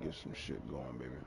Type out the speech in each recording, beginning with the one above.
get some shit going, baby.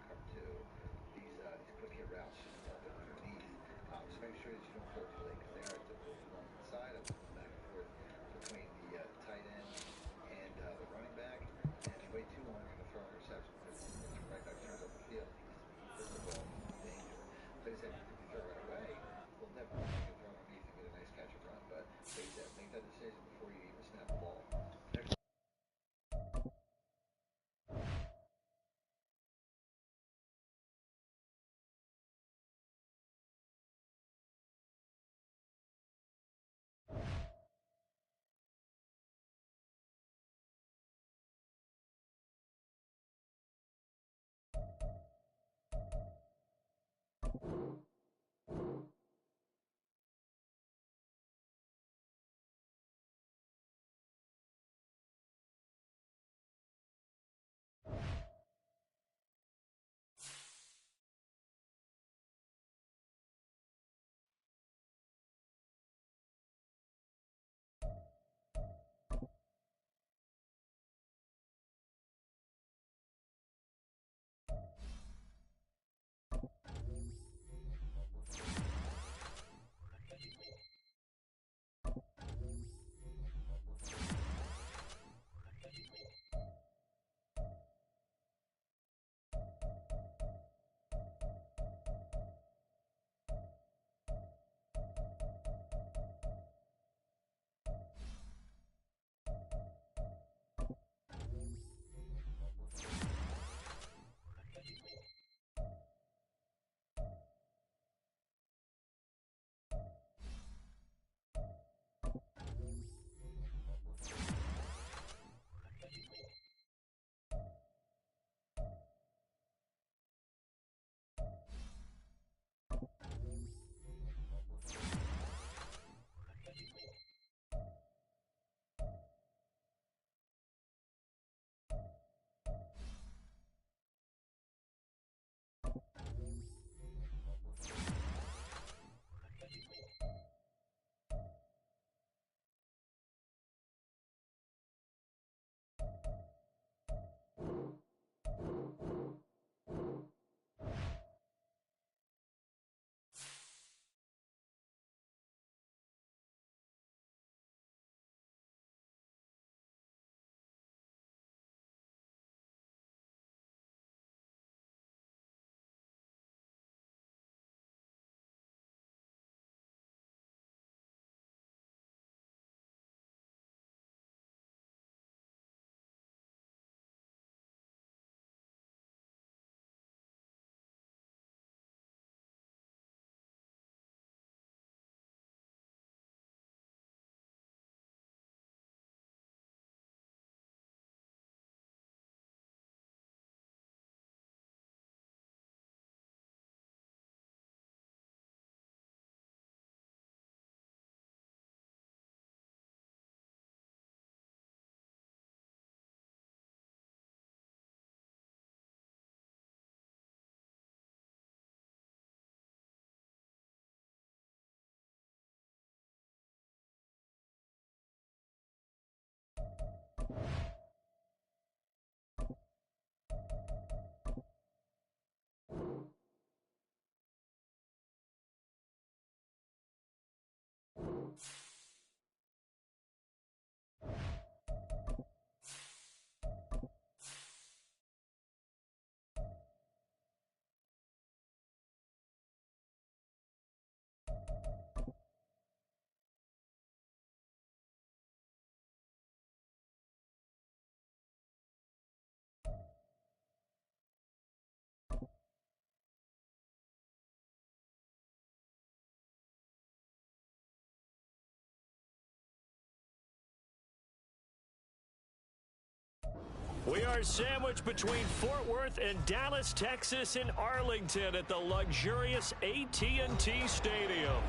We are sandwiched between Fort Worth and Dallas, Texas in Arlington at the luxurious AT&T Stadium.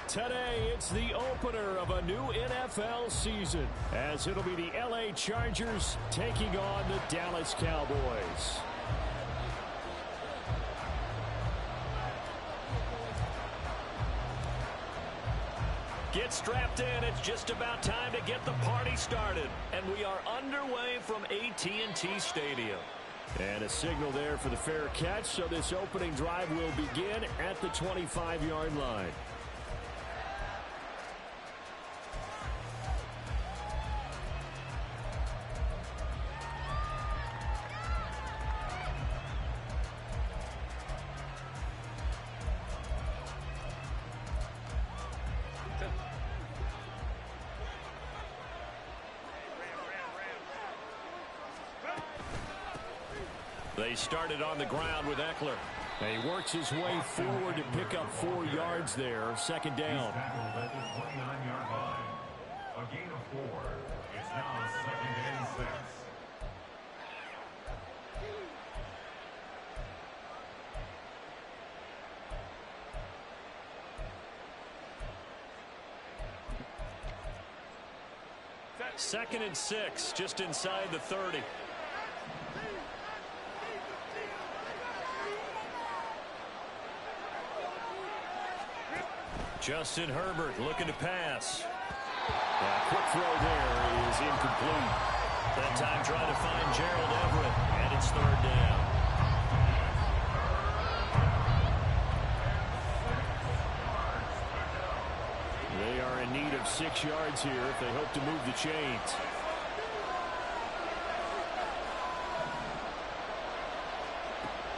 Today, it's the opener of a new NFL season, as it'll be the LA Chargers taking on the Dallas Cowboys. Get strapped in. It's just about time to get the party started. And we are underway from AT&T Stadium. And a signal there for the fair catch, so this opening drive will begin at the 25-yard line. They started on the ground with Eckler. And he works his way forward to pick up 4 yards there. Second down. At the 29-yard line. A gain of 4. It's now 2nd and 6. Second and 6, just inside the 30. Justin Herbert looking to pass. Quick throw there is incomplete. That time trying to find Gerald Everett, and it's 3rd down. They are in need of 6 yards here if they hope to move the chains.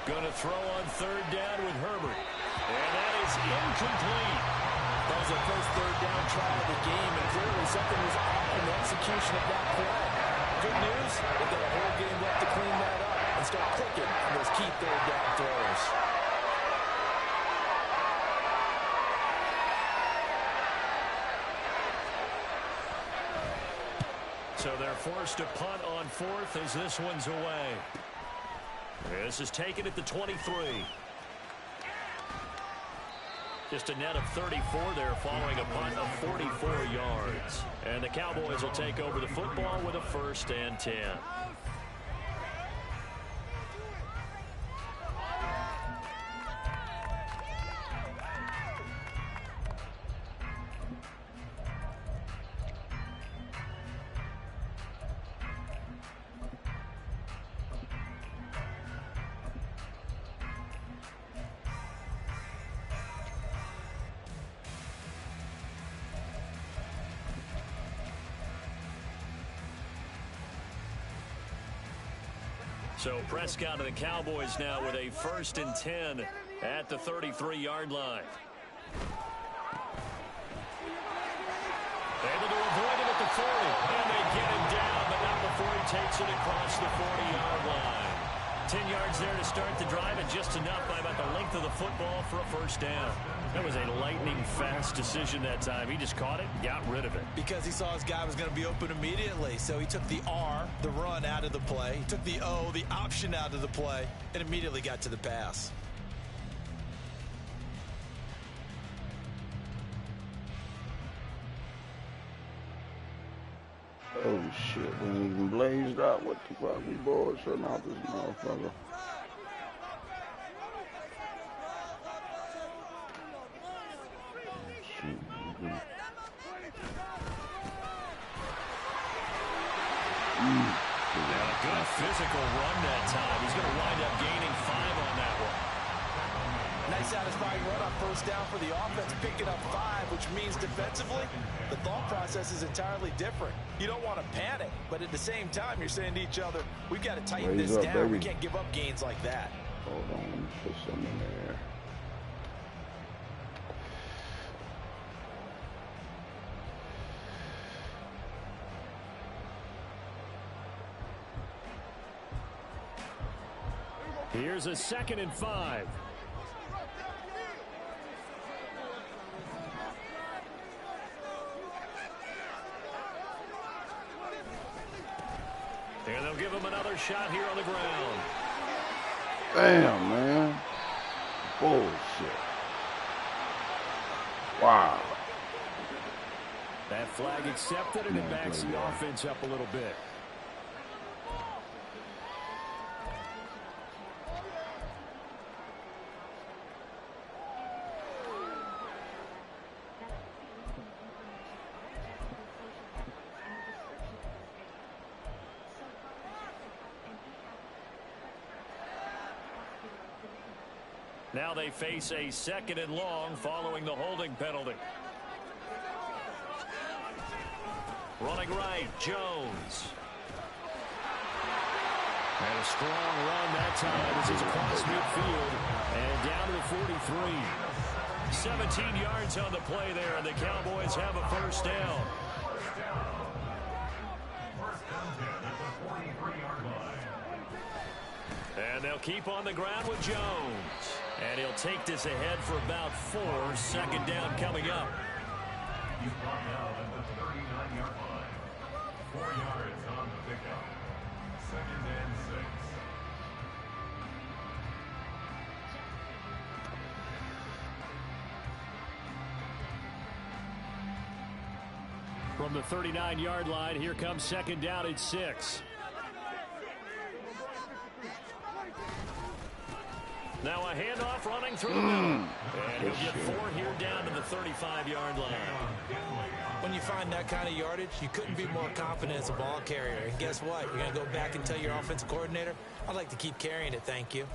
Gonna throw on 3rd down with Herbert. And that is incomplete. That was their first 3rd down try of the game, and clearly something was off in the execution of that play. Good news, they've got a whole game left to clean that up and start clicking on those key 3rd down throws. So they're forced to punt on 4th as this one's away. This is taken at the 23. Just a net of 34 there following a punt of 44 yards. And the Cowboys will take over the football with a 1st and 10. So Prescott and the Cowboys now with a 1st and 10 at the 33-yard line. Able to avoid him at the 40. And they get him down, but not before he takes it across the 40-yard line. 10 yards there to start the drive, and just enough by about the length of the football for a 1st down. That was a lightning-fast decision that time. He just caught it, got rid of it. Because he saw his guy was going to be open immediately, so he took the R, the run, out of the play. He took the O, the option, out of the play, and immediately got to the pass. Oh shit, we ain't even blazed out. What the fuck, we bored shutting out this motherfucker. A good physical run that time. He's going to wind up gaining 5 on that one. Nice satisfying run on 1st down for the offense, picking up 5, which means defensively, the thought process is entirely different. You don't want to panic, but at the same time, you're saying to each other, we've got to tighten this down. Baby. We can't give up gains like that. Hold on, let me put some in there. Here's a 2nd and 5. And they'll give him another shot here on the ground. Damn, man. Bullshit. Wow. That flag accepted, and it backs the offense up a little bit. Now they face a 2nd and long following the holding penalty. Running right, Jones. And a strong run that time. This is across midfield and down to the 43. 17 yards on the play there, and the Cowboys have a first down. And they'll keep on the ground with Jones. And he'll take this ahead for about 4. 2nd down coming up. He's brought down at the 39-yard line. 4 yards on the pickup. 2nd and 6. From the 39-yard line, here comes 2nd down at 6. Now a handoff running through the middle. And he'll get 4 here down to the 35-yard line. When you find that kind of yardage, you couldn't be more confident as a ball carrier. And guess what? You're going to go back and tell your offensive coordinator, I'd like to keep carrying it, thank you.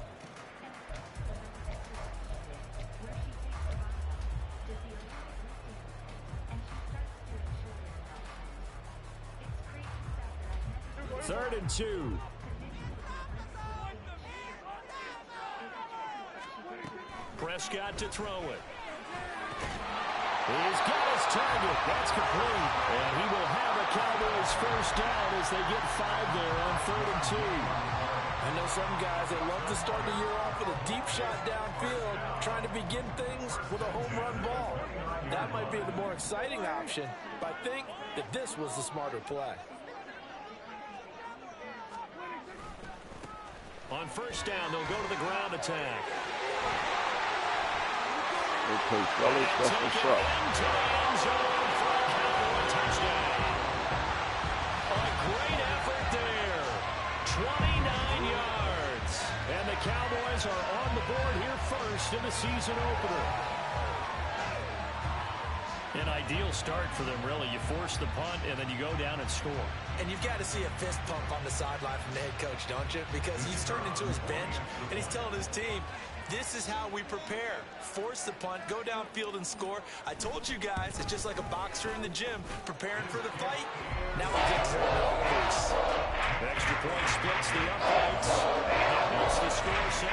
Third and 2. Prescott to throw it. He's got his target. That's complete. And he will have a Cowboys first down as they get 5 there on 3rd and 2. I know some guys that love to start the year off with a deep shot downfield, trying to begin things with a home run ball. That might be the more exciting option, but I think that this was the smarter play. On first down, they'll go to the ground attack. Okay, fellas, that's what's up. Into the end zone for a Cowboy touchdown. A great effort there. 29 yards. And the Cowboys are on the board here first in the season opener. An ideal start for them, really. You force the punt, and then you go down and score. And you've got to see a fist pump on the sideline from the head coach, don't you? Because he's turned into his bench, and he's telling his team, this is how we prepare. Force the punt, go downfield and score. I told you guys, it's just like a boxer in the gym preparing for the fight. Now he gets it on base. Extra point splits the uprights. And helps the score 7-0.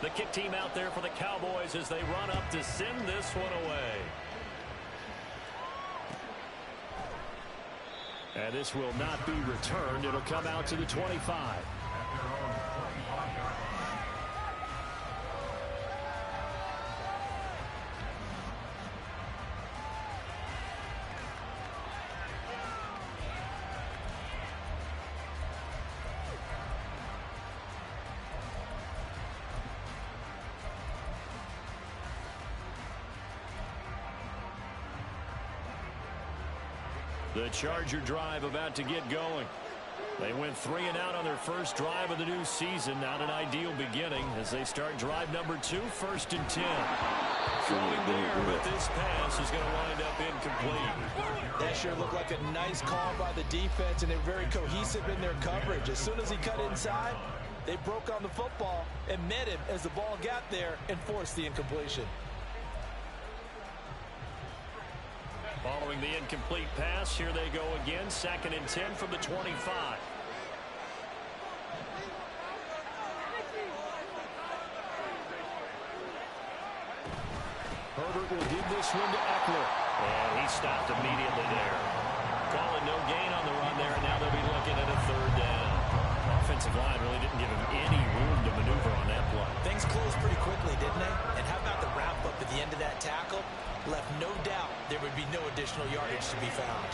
The kick team out there for the Cowboys as they run up to send this one away. And this will not be returned. It'll come out to the 25. The Charger drive about to get going. They went 3 and out on their first drive of the new season. Not an ideal beginning as they start drive number 2, 1st and 10. Throwing there, but this pass is going to wind up incomplete. That sure looked like a nice call by the defense, and they're very cohesive in their coverage. As soon as he cut inside, they broke on the football and met him as the ball got there and forced the incompletion. Following the incomplete pass, here they go again. 2nd and 10 from the 25. Herbert will give this one to Eckler. And he stopped immediately there. Calling no gain on the run there, and now they'll be looking at a 3rd down. Offensive line really didn't give him any room to maneuver on that play. Things closed pretty quickly, didn't they? And how about the wrap up at the end of that tackle? Left no doubt there would be no additional yardage to be found.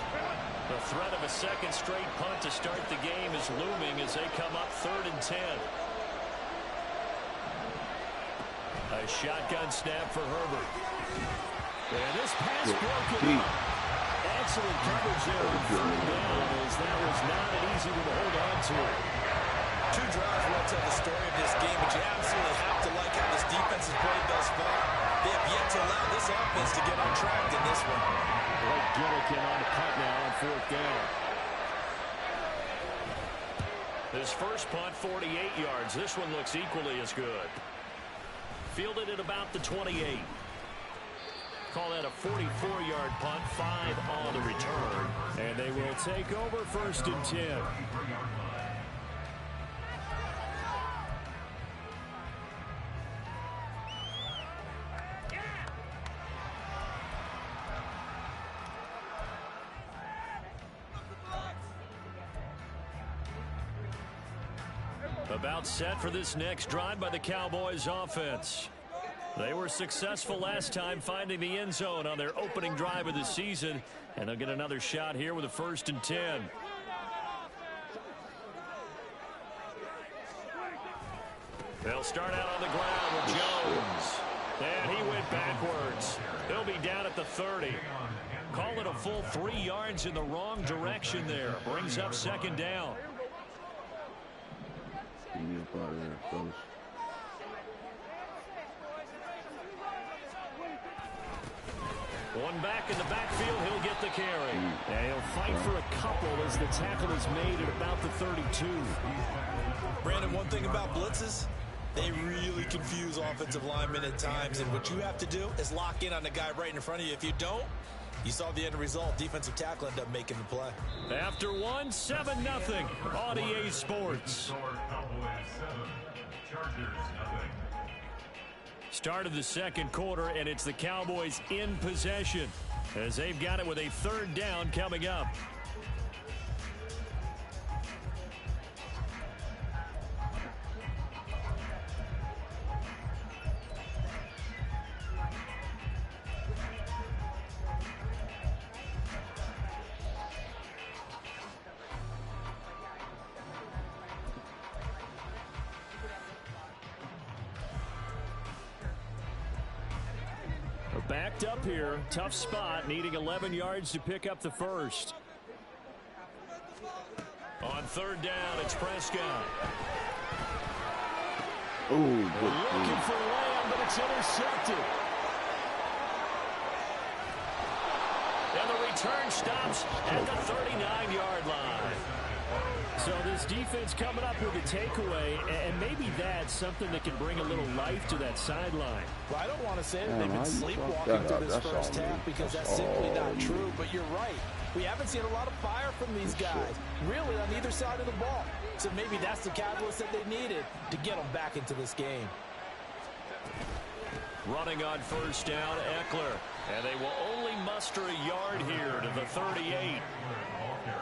The threat of a 2nd straight punt to start the game is looming as they come up 3rd and 10. A shotgun snap for Herbert. And this pass broken up. Excellent coverage there on 3rd down as that was not an easy one to hold on to. 2 drives will tell the story of this game, but you absolutely have to like how this defense is this offense to get untracked in this one. Blake Gillikin on the punt now on 4th down. His first punt, 48 yards. This one looks equally as good. Fielded at about the 28. Call that a 44-yard punt, 5 on the return. And they will take over 1st and 10. About set for this next drive by the Cowboys offense. They were successful last time finding the end zone on their opening drive of the season, and they'll get another shot here with a 1st and 10. They'll start out on the ground with Jones. And he went backwards. He'll be down at the 30. Call it a full 3 yards in the wrong direction there. Brings up 2nd down. One back in the backfield, he'll get the carry. And he'll fight for a couple as the tackle is made at about the 32. Brandon, one thing about blitzes, they really confuse offensive linemen at times, and what you have to do is lock in on the guy right in front of you. If you don't, you saw the end result. Defensive tackle ended up making the play. After 1, 7-0 on EA Sports. Start of the 2nd quarter, and it's the Cowboys in possession as they've got it with a 3rd down coming up. Backed up here, tough spot, needing 11 yards to pick up the 1st. On 3rd down, it's Prescott. Looking for Lamb, but it's intercepted. And the return stops at the 39-yard line. So this defense coming up with a takeaway, and maybe that's something that can bring a little life to that sideline. Well, I don't want to say that they've been sleepwalking through this first half because that's simply not true, but you're right. We haven't seen a lot of fire from these guys, really on either side of the ball. So maybe that's the catalyst that they needed to get them back into this game. Running on 1st down, Eckler. And they will only muster a yard here to the 38.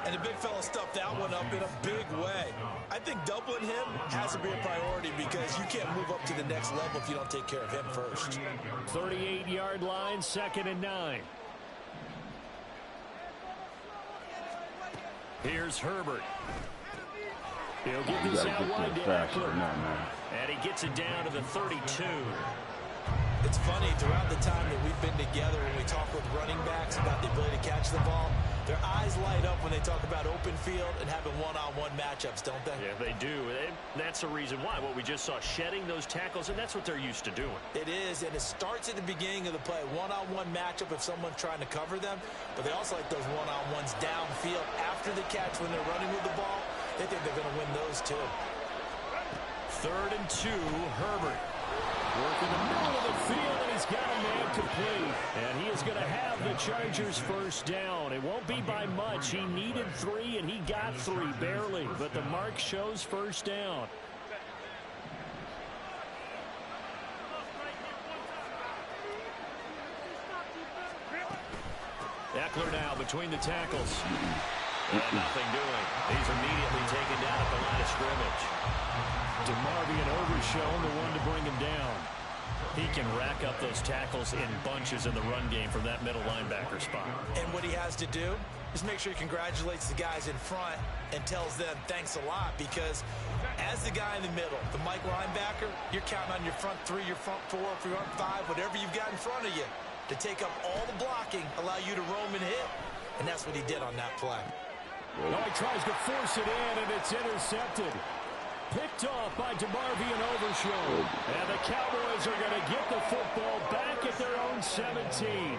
And the big fella stuffed that one up in a big way. I think doubling him has to be a priority because you can't move up to the next level if you don't take care of him first. 38-yard line, 2nd and 9. Here's Herbert. He'll get this out wide to Eckler. And he gets it down to the 32. It's funny, throughout the time that we've been together, when we talk with running backs about the ability to catch the ball, their eyes light up when they talk about open field and having one-on-one matchups, don't they? Yeah, they do. And that's the reason why. What we just saw, shedding those tackles, and that's what they're used to doing. It is, and it starts at the beginning of the play. One-on-one matchup if someone's trying to cover them, but they also like those one-on-ones downfield after the catch when they're running with the ball. They think they're going to win those too. 3rd and 2, Herbert. Work in the middle of the field, and he's got a man complete. And he is going to have the Chargers' 1st down. It won't be by much. He needed 3, and he got 3, barely. But the mark shows 1st down. Eckler now between the tackles. And nothing doing. He's immediately taken down at the line of scrimmage. DeMarvion Overshown, the one to bring him down. He can rack up those tackles in bunches in the run game from that middle linebacker spot. And what he has to do is make sure he congratulates the guys in front and tells them thanks a lot, because as the guy in the middle, the Mike linebacker, you're counting on your front 3, your front 4, your front 5, whatever you've got in front of you to take up all the blocking, allow you to roam and hit. And that's what he did on that play. No, he tries to force it in, and it's intercepted. Picked off by DeMarvion Overshown. And the Cowboys are going to get the football back at their own 17.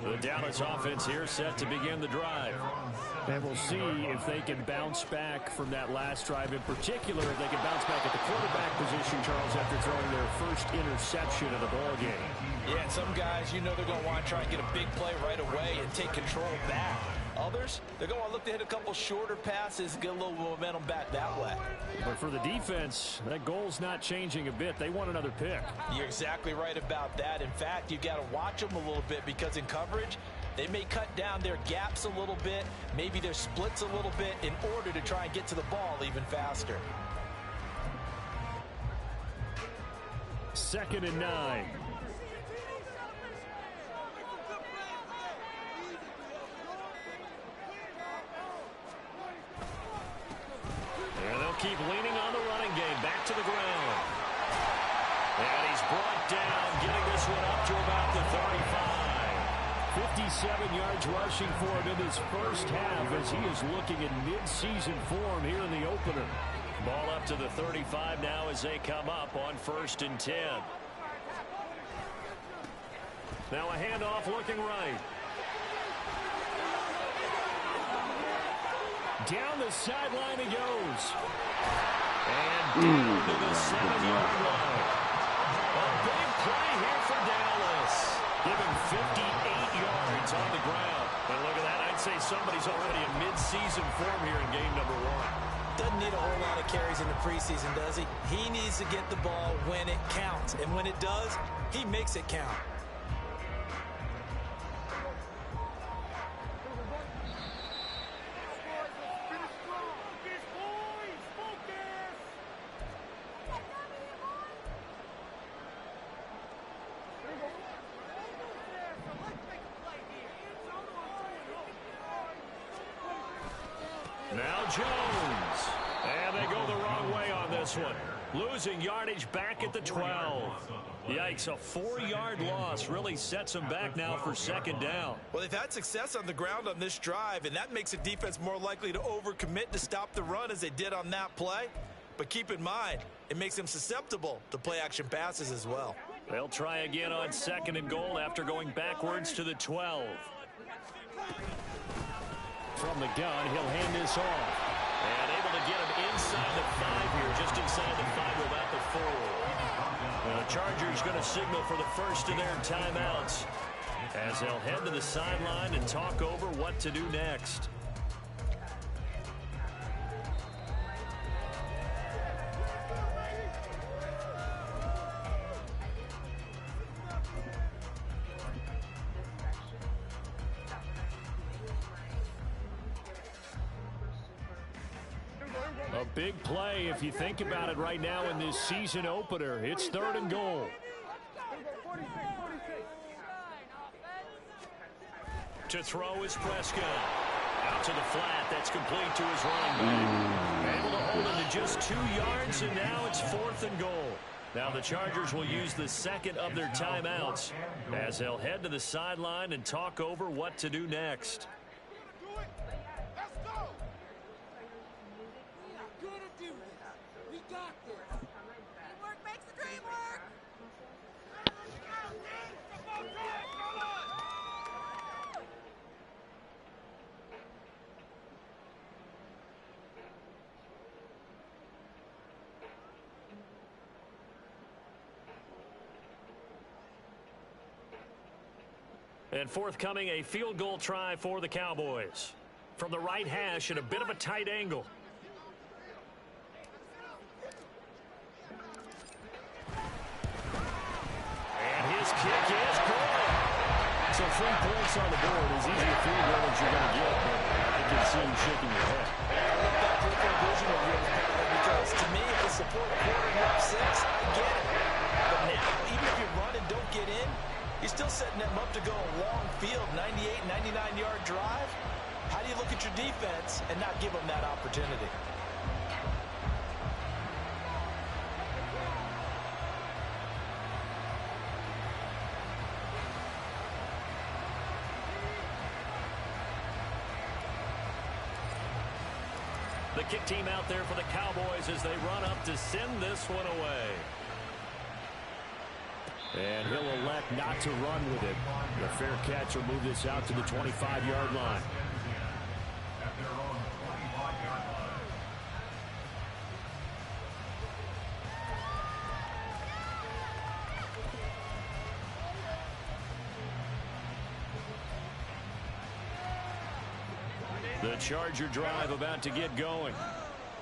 The Dallas offense here set to begin the drive. And we'll see if they can bounce back from that last drive. In particular, if they can bounce back at the quarterback position, Charles, after throwing their first interception of the ball game. Yeah, and some guys, you know they're going to want to try and get a big play right away and take control back. Others, they're going to want to look to hit a couple shorter passes, get a little momentum back that way. But for the defense, that goal's not changing a bit. They want another pick. You're exactly right about that. In fact, you've got to watch them a little bit because in coverage, they may cut down their gaps a little bit, maybe their splits a little bit in order to try and get to the ball even faster. 2nd and 9. And they'll keep leaning on the running game. Back to the ground. And he's brought down, getting this one up to about the 35. 57 yards rushing for him in this first half as he is looking in mid-season form here in the opener. Ball up to the 35 now as they come up on 1st and 10. Now a handoff looking right. Down the sideline he goes. And down to the 7-yard line. A big play here for Dallas. Giving 58 yards on the ground. And look at that. I'd say somebody's already in mid-season form here in game number 1. Doesn't need a whole lot of carries in the preseason, does he? He needs to get the ball when it counts. And when it does, he makes it count. Now Jones. And they go the wrong way on this one. Losing yardage back at the 12. Yikes, a 4-yard loss really sets them back now for 2nd down. Well, they've had success on the ground on this drive, and that makes a defense more likely to overcommit to stop the run as they did on that play. But keep in mind, it makes them susceptible to play-action passes as well. They'll try again on 2nd and goal after going backwards to the 12. From the gun, he'll hand this off. And able to get him inside the 5 here, just inside the 5, about the 4. The Chargers going to signal for the first of their timeouts as they'll head to the sideline and talk over what to do next. A big play if you think about it right now in this season opener. It's 3rd and goal. To throw is Prescott. Out to the flat. That's complete to his running back. Able to hold him to just 2 yards, and now it's 4th and goal. Now the Chargers will use the second of their timeouts as they'll head to the sideline and talk over what to do next. And forthcoming, a field goal try for the Cowboys. From the right hash at a bit of a tight angle. And his kick is good. So 3 points on the board. As easy a field goal as you're going to get, but I can see him shaking your head. I love that different vision of yours, because to me, if it's support a quarter and up 6, I get it. But now, even if you run and don't get in, you're still setting them up to go a long field, 98, 99-yard drive. How do you look at your defense and not give them that opportunity? The kick team out there for the Cowboys as they run up to send this one away. And he'll elect not to run with it. The fair catch will move this out to the 25-yard line. At their own 25-yard line. The Charger drive about to get going.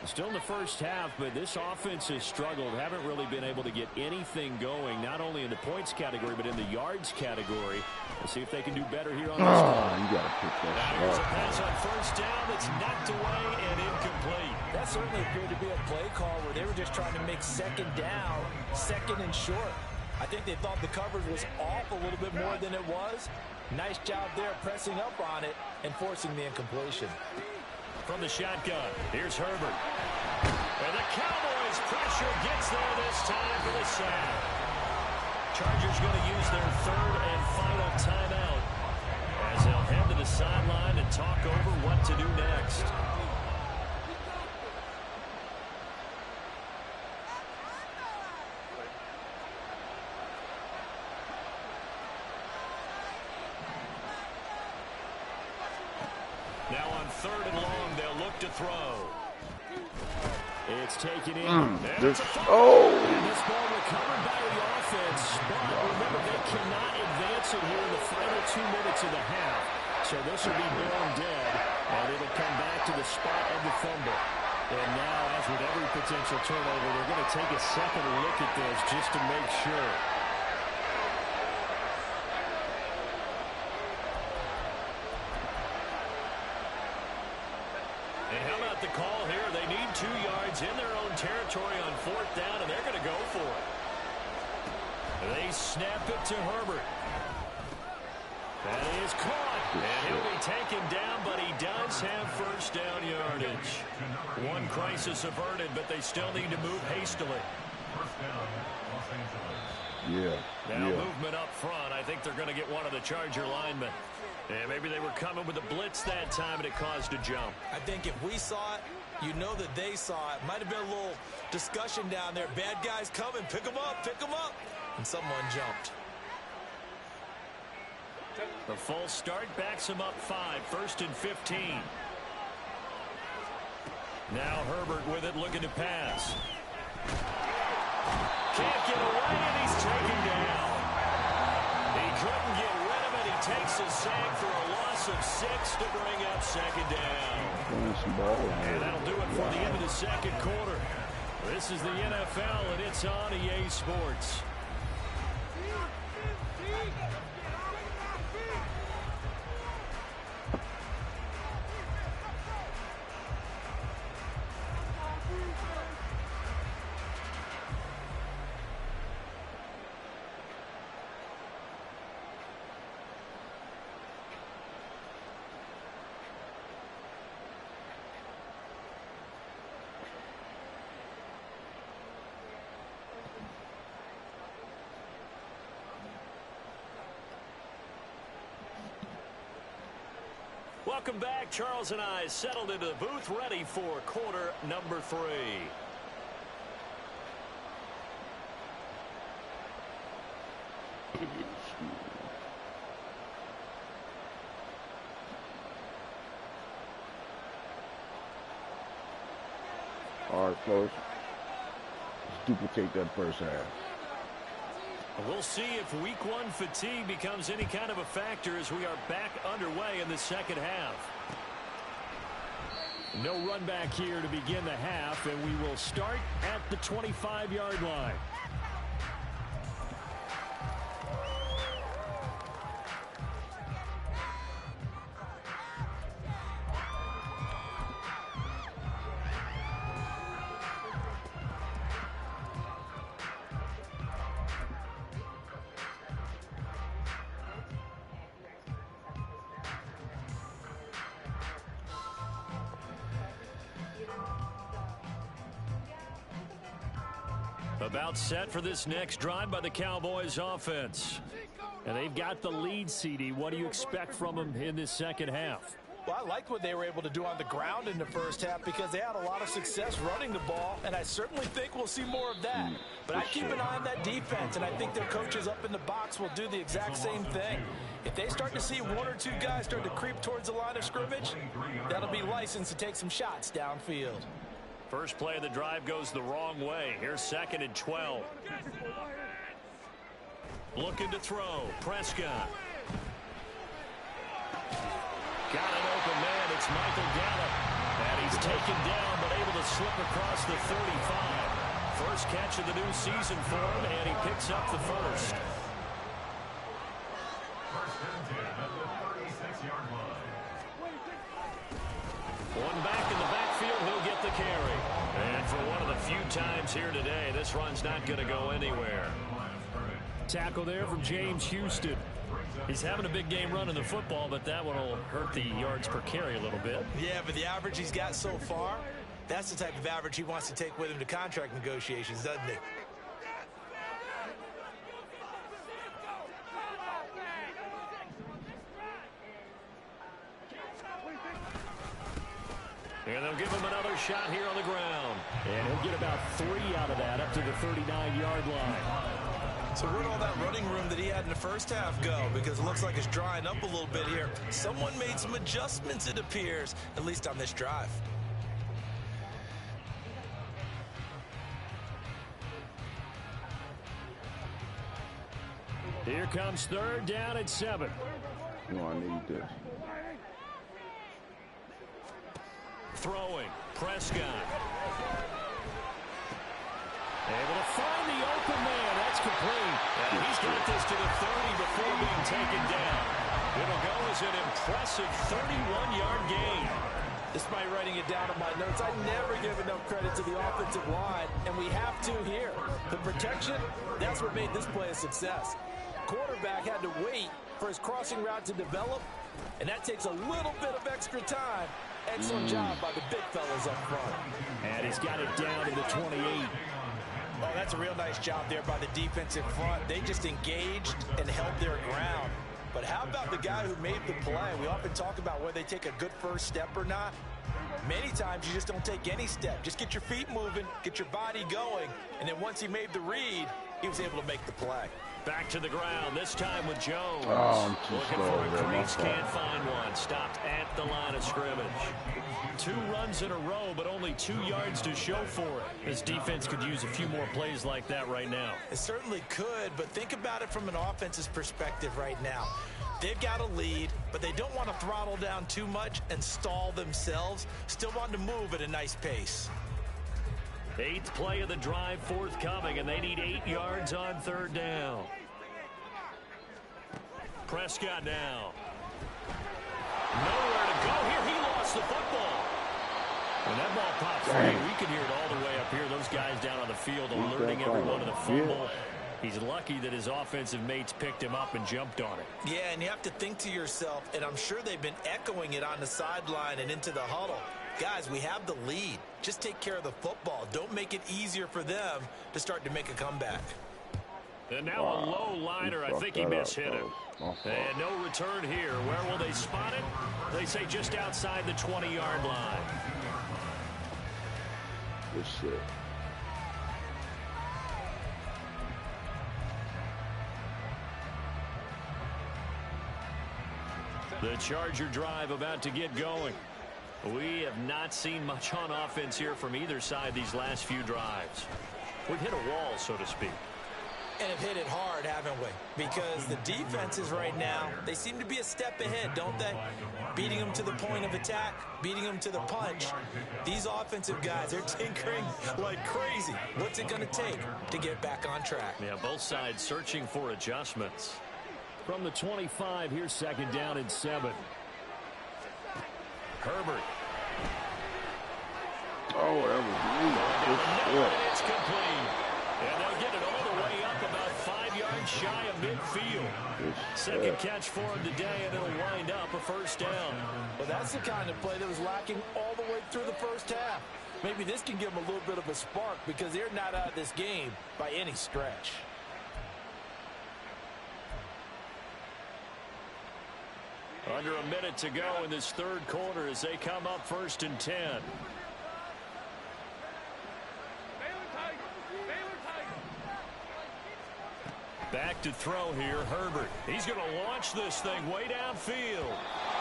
Still in the first half, but this offense has struggled. Haven't really been able to get anything going, not only in the points category, but in the yards category. Let's see if they can do better here on this one. You got to pick that shot. Here's a pass on first down that's knocked away and incomplete. That certainly appeared to be a play call where they were just trying to make second down, second and short. I think they thought the coverage was off a little bit more than it was. Nice job there pressing up on it and forcing the incompletion. From the shotgun, here's Herbert. And the Cowboys pressure gets there this time for the sack. Chargers going to use their third and final timeout as they'll head to the sideline and talk over what to do next. Now on third and long, they'll look to throw. It's taken in. And it's a fumble. And this ball recovered by the offense. But remember, they cannot advance it here in the final 2 minutes of the half. So this will be blown dead, and it'll come back to the spot of the fumble. And now, as with every potential turnover, they're going to take a second look at this just to make sure. And how about the call here? They need 2 yards in their own territory on fourth down, and they're going to go for it. They snap it to Herbert. That is caught. And he'll be taken down, but he does have first down yardage. One crisis averted, but they still need to move hastily. First down, Los Angeles. Now movement up front. I think they're going to get one of the Charger linemen. And maybe they were coming with a blitz that time, and it caused a jump. I think if we saw it, you know that they saw it. Might have been a little discussion down there. Bad guys coming. Pick them up. Pick them up. And someone jumped. The full start backs him up 5. First and 15. Now Herbert with it, looking to pass. Can't get away, and he's taken down. He couldn't get rid of it. He takes a sack for a loss of 6 to bring up second down. And that'll do it for the end of the second quarter. This is the NFL, and it's on EA Sports. Welcome back. Charles and I settled into the booth, ready for quarter number 3. All right, folks. Let's duplicate that first half. We'll see if week 1 fatigue becomes any kind of a factor as we are back underway in the second half. No run back here to begin the half, and we will start at the 25-yard line. About set for this next drive by the Cowboys offense. And they've got the lead, CD. What do you expect from them in this second half? Well, I like what they were able to do on the ground in the first half because they had a lot of success running the ball, and I certainly think we'll see more of that. But I keep an eye on that defense, and I think their coaches up in the box will do the exact same thing. If they start to see one or two guys start to creep towards the line of scrimmage, that'll be license to take some shots downfield. First play of the drive goes the wrong way. Here's 2nd and 12. Looking to throw. Prescott. Got an open man. It's Michael Gallup. And he's taken down, but able to slip across the 35. First catch of the new season for him, and he picks up the first. First and 10 at the 36-yard line. One back in the backfield, he'll get the carry. And for one of the few times here today, this run's not going to go anywhere. Tackle there from James Houston. He's having a big game running the football, but that one will hurt the yards per carry a little bit. Yeah, but the average he's got so far, that's the type of average he wants to take with him to contract negotiations, doesn't he? And they'll give him another shot here on the ground. And he'll get about 3 out of that up to the 39-yard line. So where'd all that running room that he had in the first half go? Because it looks like it's drying up a little bit here. Someone made some adjustments, it appears, at least on this drive. Here comes 3rd down and 7. No, I need this. Throwing. Prescott. Able to find the open man. That's complete. And he's got this to the 30 before being taken down. It'll go as an impressive 31-yard gain. Despite writing it down on my notes, I never give enough credit to the offensive line, and we have to here. The protection, that's what made this play a success. Quarterback had to wait for his crossing route to develop, and that takes a little bit of extra time. Excellent job by the big fellas up front. And he's got it down to the 28. Oh, that's a real nice job there by the defensive front. They just engaged and held their ground. But how about the guy who made the play? We often talk about whether they take a good first step or not. Many times you just don't take any step. Just get your feet moving, get your body going, and then once he made the read, he was able to make the play. Back to the ground, this time with Jones. Oh, looking for a crease, can't find one. Stopped at the line of scrimmage. 2 runs in a row, but only 2 yards to show for it. This defense could use a few more plays like that right now. It certainly could, but think about it from an offense's perspective right now. They've got a lead, but they don't want to throttle down too much and stall themselves. Still want to move at a nice pace. 8th play of the drive forthcoming, and they need 8 yards on 3rd down. Prescott now. Nowhere to go here. He lost the football. When that ball popped free, we can hear it all the way up here. Those guys down on the field alerting everyone to the fumble. He's lucky that his offensive mates picked him up and jumped on it. Yeah, and you have to think to yourself, and I'm sure they've been echoing it on the sideline and into the huddle. Guys, we have the lead. Just take care of the football. Don't make it easier for them to start to make a comeback. And now a low liner. I think he mishit him. And no return here. Where will they spot it? They say just outside the 20-yard line. Good shit. The Charger drive about to get going. We have not seen much on offense here from either side these last few drives. We've hit a wall, so to speak. And have hit it hard, haven't we? Because the defenses right now, they seem to be a step ahead, don't they? Beating them to the point of attack, beating them to the punch. These offensive guys, they're tinkering like crazy. What's it going to take to get back on track? Yeah, both sides searching for adjustments. From the 25, here's 2nd down and 7. Herbert. Oh, that was me. And it's complete. And they'll get it all the way up about 5 yards shy of midfield. Second catch for him today, and it'll wind up a first down. Well, that's the kind of play that was lacking all the way through the first half. Maybe this can give them a little bit of a spark because they're not out of this game by any stretch. Under a minute to go in this third quarter as they come up 1st and 10. Back to throw here, Herbert. He's going to launch this thing way downfield.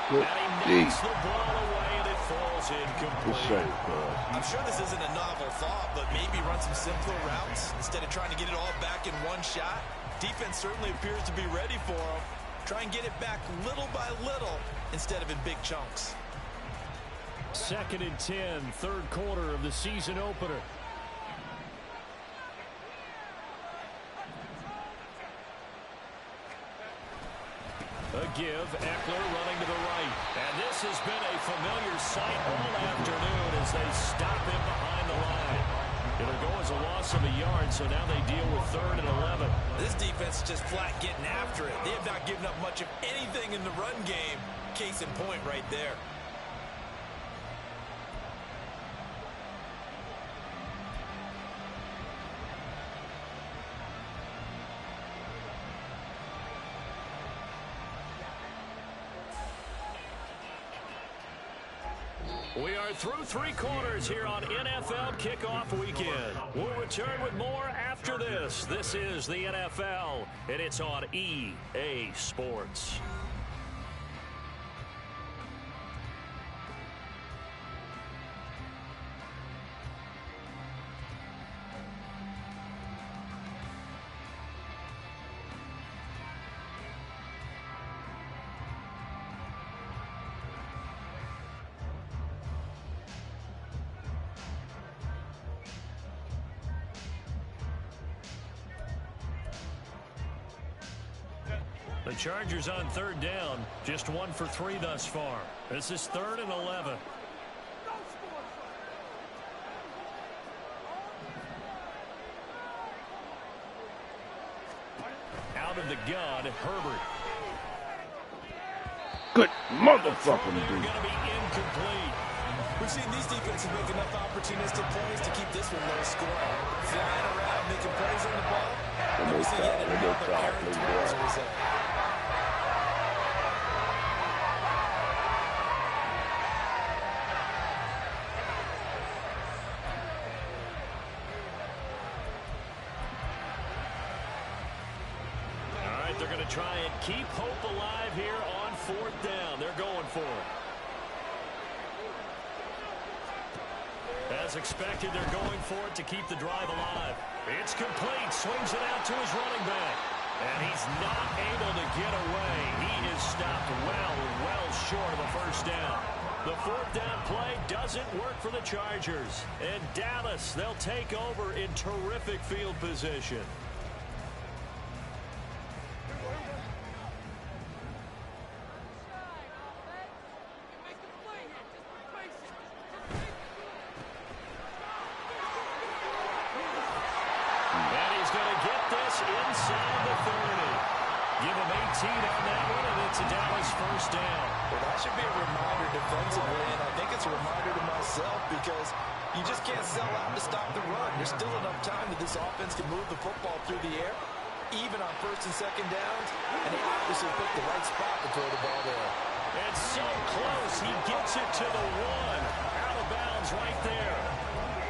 Good And he knocks the ball away, and it falls incomplete. I'm sure this isn't a novel thought, but maybe run some simpler routes instead of trying to get it all back in one shot. Defense certainly appears to be ready for him. Try and get it back little by little instead of in big chunks. 2nd and 10, third quarter of the season opener. A give, Eckler running to the right. And this has been a familiar sight all afternoon as they stop him behind the line. It'll go as a loss of a yard, so now they deal with 3rd and 11. This defense is just flat getting after it. They have not given up much of anything in the run game. Case in point right there. We are through 3 quarters here on NFL Kickoff Weekend. We'll return with more after this. This is the NFL, and it's on EA Sports. The Chargers on 3rd down, just 1 for 3 thus far. This is 3rd and 11. Out of the gun, Herbert. Good motherfucking They're dude. going to be incomplete. We've seen these defenses make enough opportunistic plays to keep this one low scoring. Flying around, making plays on the ball. And we see yet another errant throw as a result. They're going to try and keep hope alive here on 4th down. They're going for it. As expected, they're going for it to keep the drive alive. It's complete. Swings it out to his running back. And he's not able to get away. He is stopped well short of a 1st down. The 4th down play doesn't work for the Chargers. And Dallas, they'll take over in terrific field position. Inside the 30. Give him 18 on that one, and it's a Dallas 1st down. Well, that should be a reminder defensively, and I think it's a reminder to myself because you just can't sell out to stop the run. There's still enough time that this offense can move the football through the air, even on 1st and 2nd downs, and they obviously picked the right spot to throw the ball there. It's so close. He gets it to the 1. Out of bounds right there.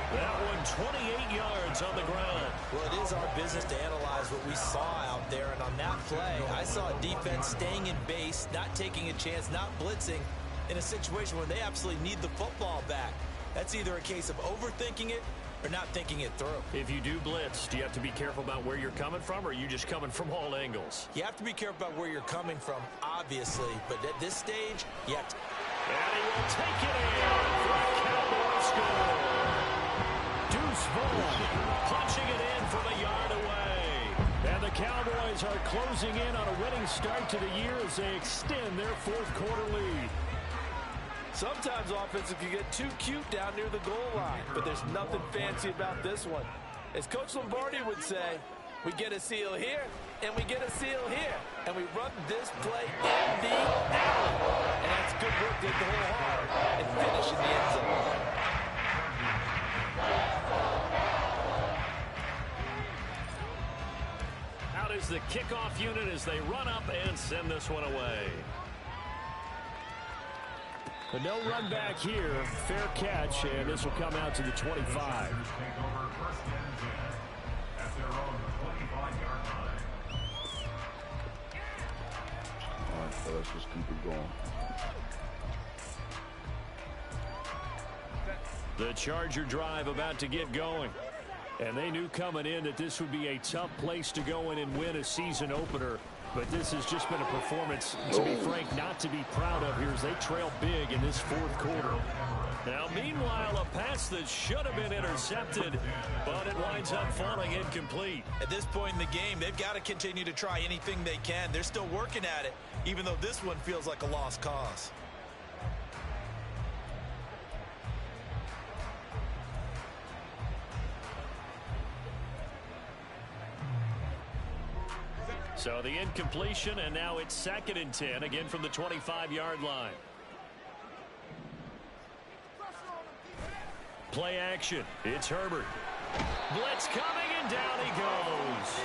That one 28 yards on the ground. Well, it is our business to analyze what we saw out there, and on that play, I saw a defense staying in base, not taking a chance, not blitzing in a situation where they absolutely need the football back. That's either a case of overthinking it or not thinking it through. If you do blitz, do you have to be careful about where you're coming from, or are you just coming from all angles? You have to be careful about where you're coming from, obviously, but at this stage, you have to. And he will take it in for a Cowboys score. Deuce Vaughn punching it in from a yard away. And the Cowboys are closing in on a winning start to the year as they extend their 4th quarter lead. Sometimes offenses can get too cute down near the goal line, but there's nothing fancy about this one. As Coach Lombardi would say, we get a seal here, and we get a seal here, and we run this play in the alley. And that's good work to hit the hole hard and finish in the end zone. Out is the kickoff unit as they run up and send this one away. But no run back here. Fair catch, and this will come out to the 25. Take over first and 10 at their own 25-yard line. All right, so let's just keep it going. The Charger drive about to get going. And they knew coming in that this would be a tough place to go in and win a season opener. But this has just been a performance, to be frank, not to be proud of here as they trail big in this fourth quarter. Now, meanwhile, a pass that should have been intercepted, but it winds up falling incomplete. At this point in the game, they've got to continue to try anything they can. They're still working at it, even though this one feels like a lost cause. So the incompletion, and now it's 2nd and 10, again from the 25-yard line. Play action. It's Herbert. Blitz coming, and down he goes.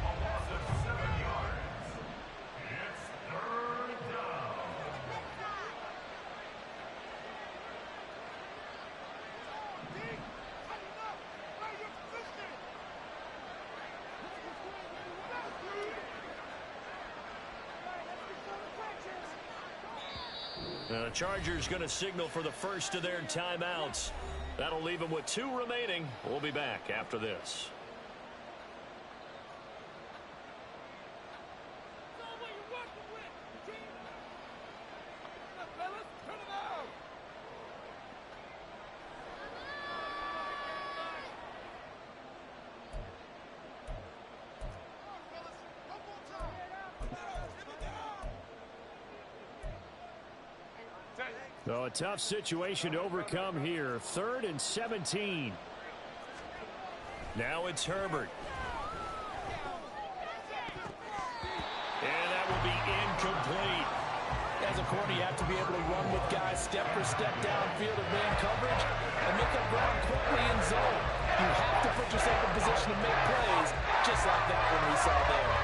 A loss of 7 yards. It's 3rd down. The Chargers going to signal for the first of their timeouts. That'll leave them with 2 remaining. We'll be back after this. So a tough situation to overcome here. 3rd and 17. Now it's Herbert. And that will be incomplete. As a corner, you have to be able to run with guys step for step downfield of man coverage and make up ground quickly in zone. You have to put yourself in position to make plays, just like that one we saw there.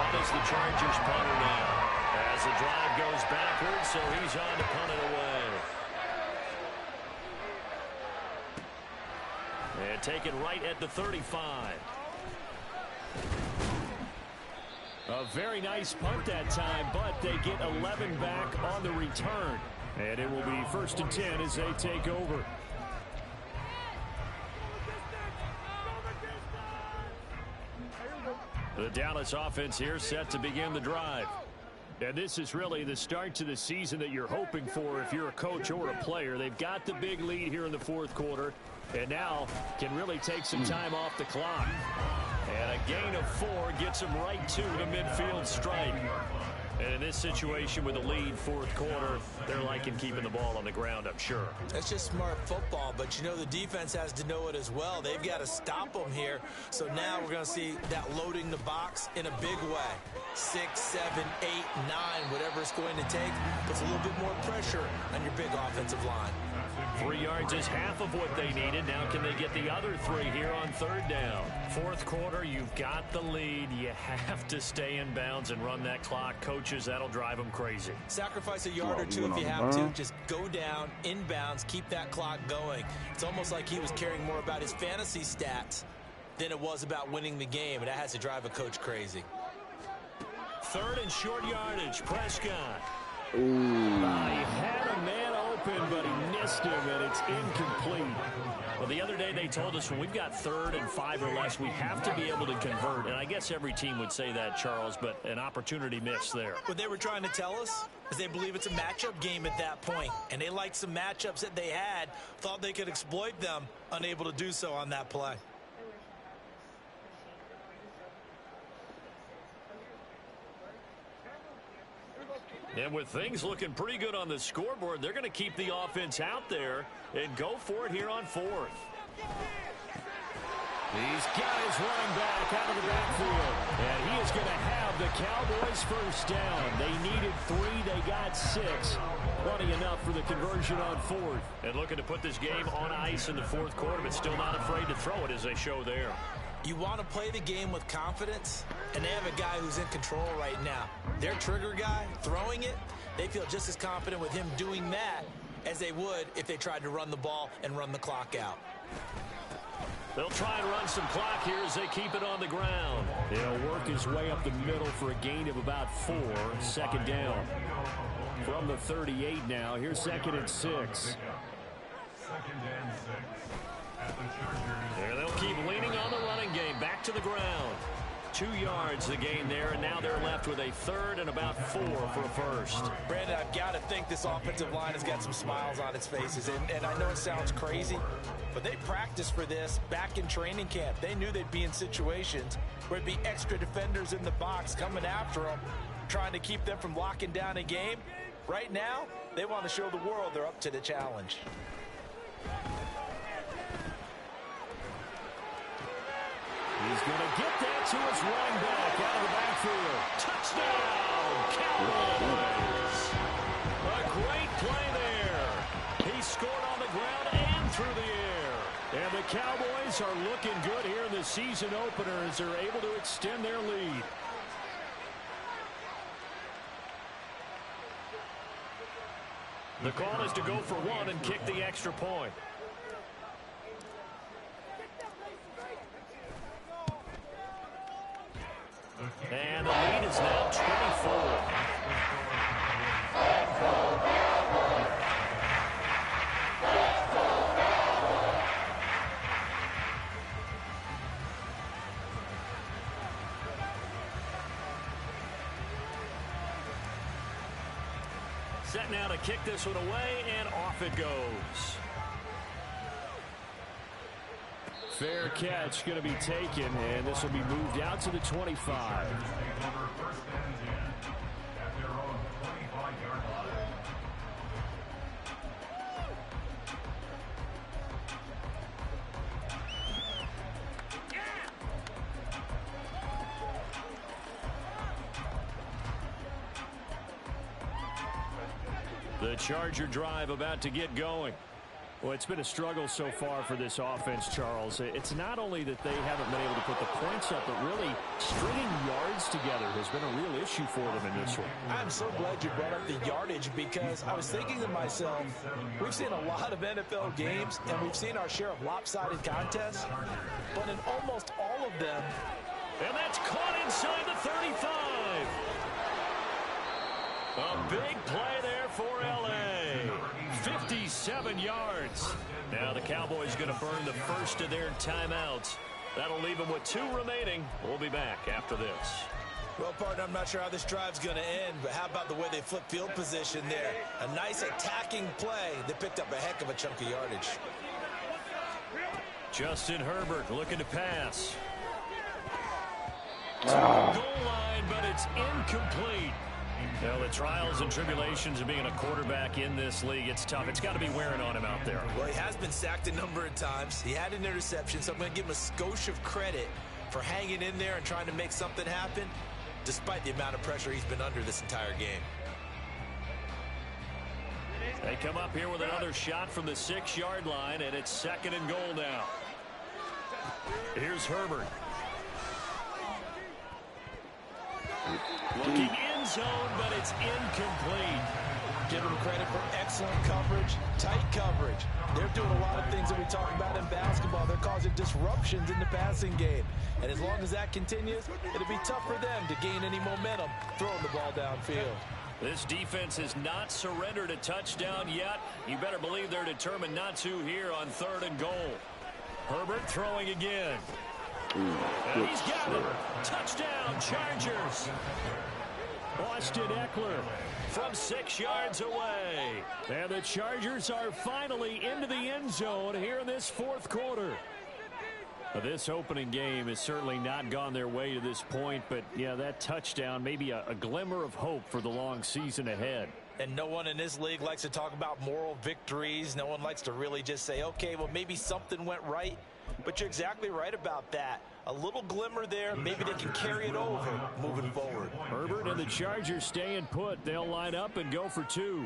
On is the Chargers punter now. As the drive goes backwards, so he's on to punt it away. And taken right at the 35. A very nice punt that time, but they get 11 back on the return. And it will be 1st and 10 as they take over. The Dallas offense here set to begin the drive. And this is really the start to the season that you're hoping for if you're a coach or a player. They've got the big lead here in the fourth quarter, and now can really take some time off the clock. And a gain of 4 gets them right to the midfield stripe. And in this situation with a lead fourth quarter, they're liking keeping the ball on the ground, I'm sure. That's just smart football, but you know the defense has to know it as well. They've got to stop them here. So now we're going to see that loading the box in a big way. 6, 7, 8, 9, whatever it's going to take, puts a little bit more pressure on your big offensive line. 3 yards is half of what they needed. Now can they get the other 3 here on 3rd down? Fourth quarter, you've got the lead. You have to stay in bounds and run that clock. Coaches, that'll drive them crazy. Sacrifice a yard or 2 if you have to. Just go down, inbounds, keep that clock going. It's almost like he was caring more about his fantasy stats than it was about winning the game, and that has to drive a coach crazy. 3rd and short yardage, Prescott. Ooh. He had a man open, but he missed him, and it's incomplete. Well, the other day they told us when we've got 3rd and 5 or less, we have to be able to convert. And I guess every team would say that, Charles, but an opportunity missed there. What they were trying to tell us is they believe it's a matchup game at that point, and they liked some matchups that they had, thought they could exploit them, unable to do so on that play. And with things looking pretty good on the scoreboard, they're going to keep the offense out there and go for it here on 4th. He's got his running back out of the backfield. And he is going to have the Cowboys first down. They needed 3. They got 6. Plenty enough for the conversion on 4th. And looking to put this game on ice in the fourth quarter, but still not afraid to throw it as they show there. You want to play the game with confidence, and they have a guy who's in control right now. Their trigger guy, throwing it, they feel just as confident with him doing that as they would if they tried to run the ball and run the clock out. They'll try and run some clock here as they keep it on the ground. He'll work his way up the middle for a gain of about 4. Second down. From the 38 now, here's 2nd and 6. 2nd and 6 at the Chargers. There they'll keep leaning on the running game. Back to the ground. 2 yards the gain there, and now they're left with a 3rd and about 4 for a first. Brandon, I've got to think this offensive line has got some smiles on its faces. And I know it sounds crazy, but they practiced for this back in training camp. They knew they'd be in situations where it'd be extra defenders in the box coming after them, trying to keep them from locking down a game. Right now, they want to show the world they're up to the challenge. He's going to get that to his running back out of the backfield. Touchdown, Cowboys. A great play there. He scored on the ground and through the air. And the Cowboys are looking good here in the season opener as they're able to extend their lead. The call is to go for 1 and kick the extra point. And the lead is now 24. Set now to kick this one away, and off it goes. Fair catch going to be taken, and this will be moved out to the 25. First and 10 at their own 25-yard line. The Charger drive about to get going. Well, it's been a struggle so far for this offense, Charles. It's not only that they haven't been able to put the points up, but really stringing yards together has been a real issue for them in this one. I'm so glad you brought up the yardage, because I was thinking to myself, we've seen a lot of NFL games, and we've seen our share of lopsided contests, but in almost all of them. And that's caught inside the 35. A big play there for L.A. 57 yards. Now the Cowboys going to burn the first of their timeouts. That'll leave them with 2 remaining. We'll be back after this. Well, partner, I'm not sure how this drive's going to end, but how about the way they flip field position there? A nice attacking play. They picked up a heck of a chunk of yardage. Justin Herbert looking to pass. To the goal line, but it's incomplete. Well, the trials and tribulations of being a quarterback in this league, it's tough. It's got to be wearing on him out there. Well, he has been sacked a number of times. He had an interception, so I'm going to give him a skosh of credit for hanging in there and trying to make something happen, despite the amount of pressure he's been under this entire game. They come up here with another shot from the 6-yard line, and it's 2nd and goal now. Here's Herbert. Looking end zone, but it's incomplete. Give him credit for excellent coverage, tight coverage. They're doing a lot of things that we talk about in basketball. They're causing disruptions in the passing game. And as long as that continues, it'll be tough for them to gain any momentum throwing the ball downfield. This defense has not surrendered a touchdown yet. You better believe they're determined not to here on 3rd and goal. Herbert throwing again. And he's got it. Touchdown, Chargers. Austin Eckler from 6 yards away. And the Chargers are finally into the end zone here in this 4th quarter. This opening game has certainly not gone their way to this point, but yeah, that touchdown may be a glimmer of hope for the long season ahead. And no one in this league likes to talk about moral victories. No one likes to really just say, okay, well, maybe something went right. But you're exactly right about that. A little glimmer there. Maybe they can carry it over moving forward. Herbert and the Chargers staying put. They'll line up and go for 2.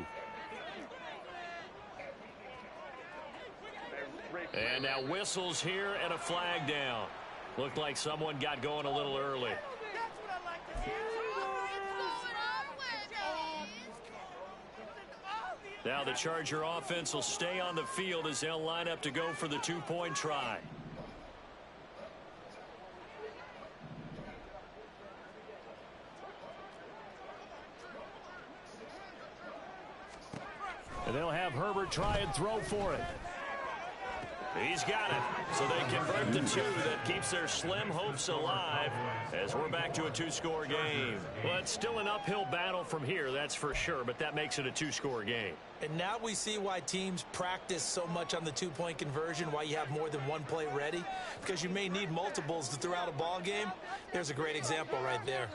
And now whistles here and a flag down. Looked like someone got going a little early. Now the Charger offense will stay on the field as they'll line up to go for the two-point try. And they'll have Herbert try and throw for it. He's got it. So they convert the two. That keeps their slim hopes alive as we're back to a two-score game. Well, it's still an uphill battle from here, that's for sure, but that makes it a two-score game. And now we see why teams practice so much on the two-point conversion, why you have more than one play ready, because you may need multiples to throw out a ball game. There's a great example right there.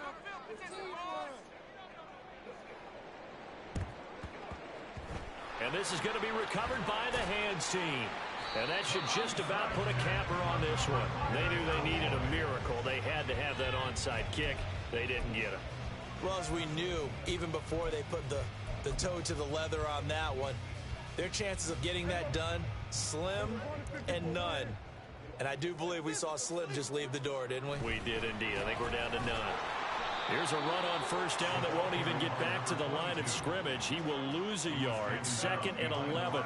And this is going to be recovered by the hands team. And that should just about put a capper on this one. They knew they needed a miracle. They had to have that onside kick. They didn't get it. Well, as we knew, even before they put the toe to the leather on that one, their chances of getting that done, slim and none. And I do believe we saw Slim just leave the door, didn't we? We did indeed. I think we're down to none. Here's a run on first down that won't even get back to the line of scrimmage. He will lose a yard. 2nd and 11.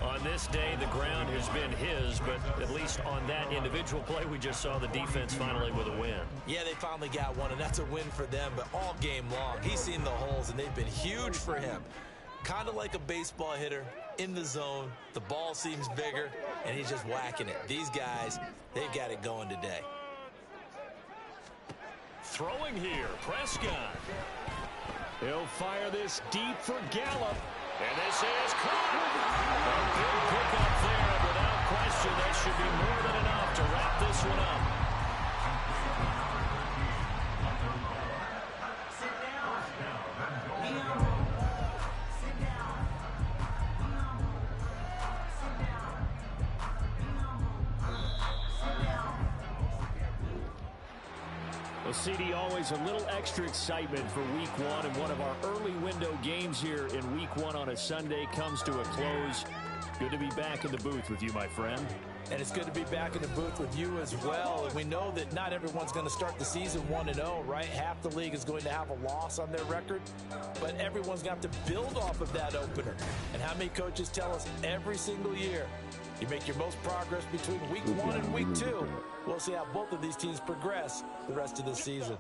On this day, the ground has been his, but at least on that individual play, we just saw the defense finally with a win. Yeah, they finally got one, and that's a win for them, but all game long, he's seen the holes, and they've been huge for him. Kind of like a baseball hitter in the zone. The ball seems bigger, and he's just whacking it. These guys, they've got it going today. Throwing here, Prescott. He'll fire this deep for Gallup. And this is caught. A big pickup there, and without question, that should be more than enough to wrap this one up. Well, CD, always a little extra excitement for week one, and one of our early window games here in week one on a Sunday comes to a close. Good to be back in the booth with you, my friend. And it's good to be back in the booth with you as well. And we know that not everyone's going to start the season 1-0, right? Half the league is going to have a loss on their record, but everyone's going to have to build off of that opener. And how many coaches tell us every single year, you make your most progress between week 1 and week 2. We'll see how both of these teams progress the rest of the season.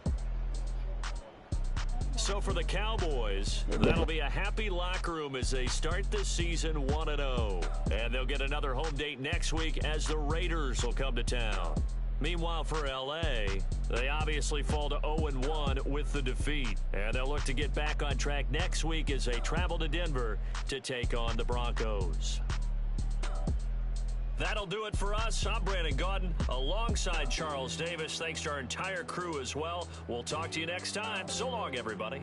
So for the Cowboys, that'll be a happy locker room as they start this season 1-0. And they'll get another home date next week as the Raiders will come to town. Meanwhile, for L.A., they obviously fall to 0-1 with the defeat. And they'll look to get back on track next week as they travel to Denver to take on the Broncos. That'll do it for us. I'm Brandon Gaudin alongside Charles Davis. Thanks to our entire crew as well. We'll talk to you next time. So long, everybody.